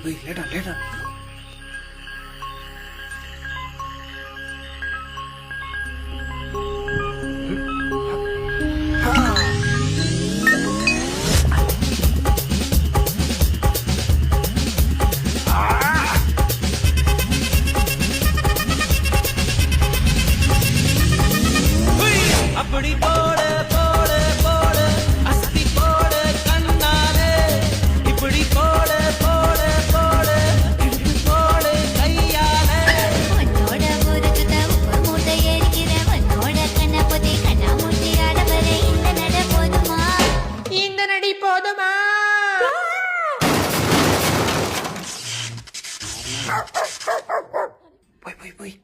போய் லேட்டா லேட்டா. அப்படி போட போட போட அஸ்தி போட கண்ணாலே இப்படி போட போட போட இடுப்பு போட கையாலே உன்னோட ஊருக்கு உப்பு மூட்டை எரிக்கிற உன்னோட கண்ண பொதி கண்ணா மூட்டி ஆடவரை இந்த நட போதுமா இந்த நடி போதுமா போய் போய் போய்